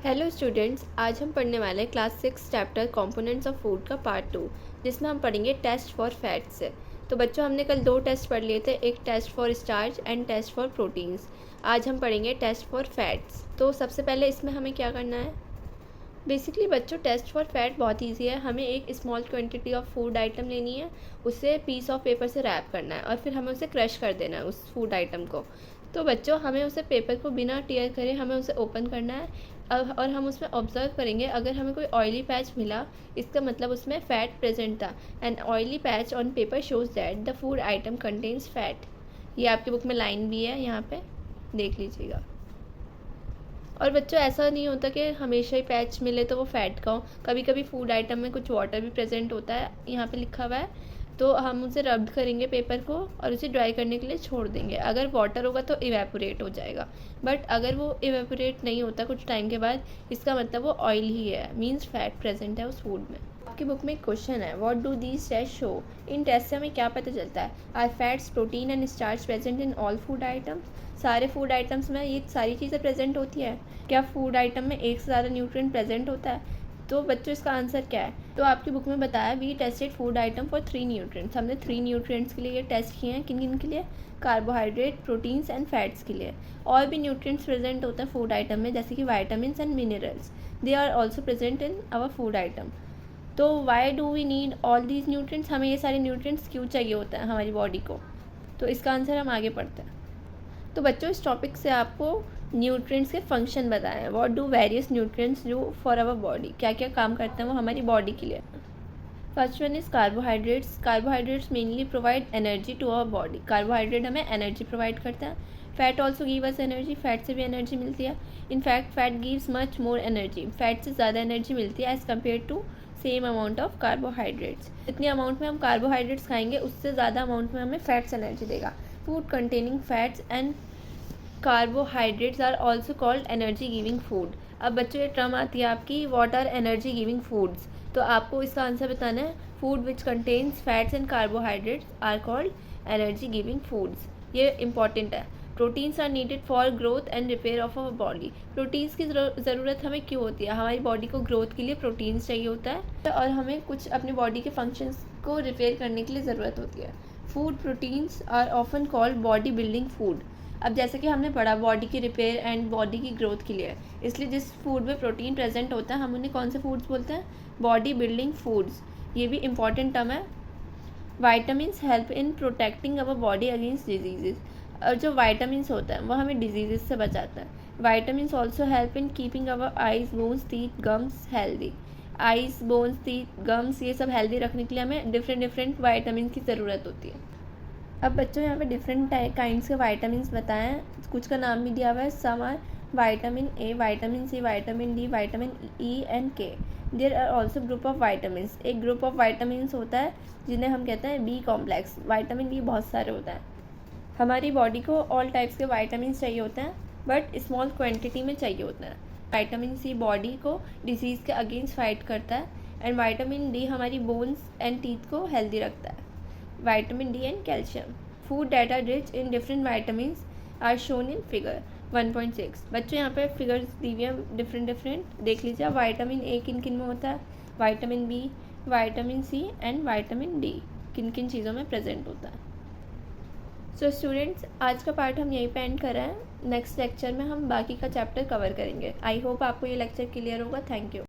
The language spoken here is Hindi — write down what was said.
हेलो स्टूडेंट्स, आज हम पढ़ने वाले हैं class 6 chapter components of food का पार्ट 2, जिसमें हम पढ़ेंगे टेस्ट फॉर फैट्स से। तो बच्चों, हमने कल 2 टेस्ट पढ़ लिए थे, एक test for starch and test for proteins. आज हम पढ़ेंगे टेस्ट फॉर फैट्स। तो सबसे पहले इसमें हमें क्या करना है? बेसिकली बच्चों, टेस्ट फॉर फैट बहुत ईजी है। हमें एक small quantity of food item लेनी है, उसे पीस ऑफ पेपर से रैप करना है और फिर हमें उसे क्रश कर देना है उस फूड आइटम को। तो बच्चों, हमें उसे पेपर को बिना टीयर करे हमें उसे ओपन करना है और हम उसमें ऑब्जर्व करेंगे। अगर हमें कोई ऑयली पैच मिला, इसका मतलब उसमें फ़ैट प्रेजेंट था। An oily patch on paper shows that the food item contains fat. ये आपकी बुक में लाइन भी है, यहाँ पे देख लीजिएगा। और बच्चों, ऐसा नहीं होता कि हमेशा ही पैच मिले तो वो फ़ैट का हो। कभी कभी फूड आइटम में कुछ वाटर भी प्रेजेंट होता है, यहाँ पे लिखा हुआ है। तो हम उसे रब करेंगे पेपर को और उसे ड्राई करने के लिए छोड़ देंगे। अगर वाटर होगा तो इवेपोरेट हो जाएगा, बट अगर वो इवेपोरेट नहीं होता कुछ टाइम के बाद, इसका मतलब वो ऑयल ही है, मीन्स फैट प्रेजेंट है उस फूड में। आपकी बुक में एक क्वेश्चन है, what do these test show? इन टेस्ट से हमें क्या पता चलता है? Are fats, protein and starch present in all food items? सारे फूड आइटम्स में ये सारी चीज़ें प्रेजेंट होती है? क्या फूड आइटम में एक से ज़्यादा न्यूट्रिएंट प्रेजेंट होता है? तो बच्चों, इसका आंसर क्या है? तो आपकी बुक में बताया, we tested food item for 3 nutrients. हमने 3 न्यूट्रिएंट्स के लिए ये टेस्ट किए हैं। किन किन के लिए? कार्बोहाइड्रेट, प्रोटीन्स एंड फैट्स के लिए। और भी न्यूट्रिएंट्स प्रेजेंट होते हैं फूड आइटम में, जैसे कि vitamin and minerals. They are also present in our food item. तो why do we need all these nutrients? हमें ये सारे न्यूट्रिएंट्स क्यों चाहिए होता है हमारी बॉडी को? तो इसका आंसर हम आगे पढ़ते हैं। तो बच्चों, इस टॉपिक से आपको न्यूट्रिएंट्स के फंक्शन बताए हैं। What do various nutrients do for our body? क्या क्या काम करते हैं वो हमारी बॉडी के लिए? First one is carbohydrates. Carbohydrates mainly provide energy to our body. Carbohydrate हमें एनर्जी प्रोवाइड करता है। Fat also give us energy. Fat से भी एनर्जी मिलती है। In fact fat gives much more energy. Fat से ज़्यादा एनर्जी मिलती है as compare to same amount of carbohydrates. जितनी अमाउंट में हम कार्बोहाइड्रेट्स खाएंगे, उससे ज़्यादा अमाउंट में हमें फैट्स एनर्जी देगा। Food containing fats and carbohydrates are also called energy giving food. अब बच्चों, ये टर्म आती है आपकी, what are energy giving foods? तो आपको इसका आंसर बताना है, food which contains fats and carbohydrates are called energy giving foods. ये इंपॉर्टेंट है। Proteins are needed for growth and repair of our body. Proteins की ज़रूरत हमें क्यों होती है? हमारी बॉडी को ग्रोथ के लिए प्रोटीन्स चाहिए होता है और हमें कुछ अपनी बॉडी के फंक्शंस को रिपेयर करने के लिए ज़रूरत होती है। Food proteins are often called body building food. अब जैसे कि हमने पढ़ा, बॉडी की रिपेयर एंड बॉडी की ग्रोथ के लिए, इसलिए जिस फूड में प्रोटीन प्रेजेंट होता है हम उन्हें कौन से फूड्स बोलते हैं? Body building foods. ये भी इंपॉर्टेंट टर्म है। Vitamins help in protecting our body against diseases. और जो वाइटामिन्स होता है वो हमें डिजीजेज से बचाता है। Vitamins also help in keeping our eyes, bones, teeth, gums healthy. Eyes, bones, teeth, gums, ये सब हेल्दी रखने के लिए हमें डिफरेंट वाइटामिन की ज़रूरत होती है। अब बच्चों, यहाँ पे डिफरेंट काइंड्स के वाइटामिन्स बताए हैं। कुछ का नाम भी दिया हुआ है। Some are vitamin A, vitamin C, vitamin D, vitamin E and K. There are also group of vitamins. एक ग्रुप ऑफ वाइटामिन्स होता है जिन्हें हम कहते हैं बी कॉम्प्लेक्स। वाइटामिन बी बहुत सारे होता है। हमारी बॉडी को ऑल टाइप्स के वाइटामिन्स चाहिए होते हैं, बट स्मॉल क्वान्टिटी में चाहिए होता है। वाइटामिन सी बॉडी को डिजीज़ के अगेंस्ट फाइट करता है एंड वाइटामिन डी हमारी बोन्स एंड टीथ को हेल्दी रखता है। Vitamin D and calcium. Food that are rich in different vitamins are shown in figure 1.6. बच्चों, यहाँ पे फिगर्स दी हुई हैं डिफरेंट देख लीजिए। वाइटामिन ए किन किन में होता है? Vitamin B, vitamin C and vitamin D किन किन चीज़ों में प्रेजेंट होता है? सो स्टूडेंट्स, आज का पार्ट हम यहीं पे एंड कर रहे हैं। नेक्स्ट लेक्चर में हम बाकी का चैप्टर कवर करेंगे। आई होप आपको ये लेक्चर क्लियर होगा। Thank you.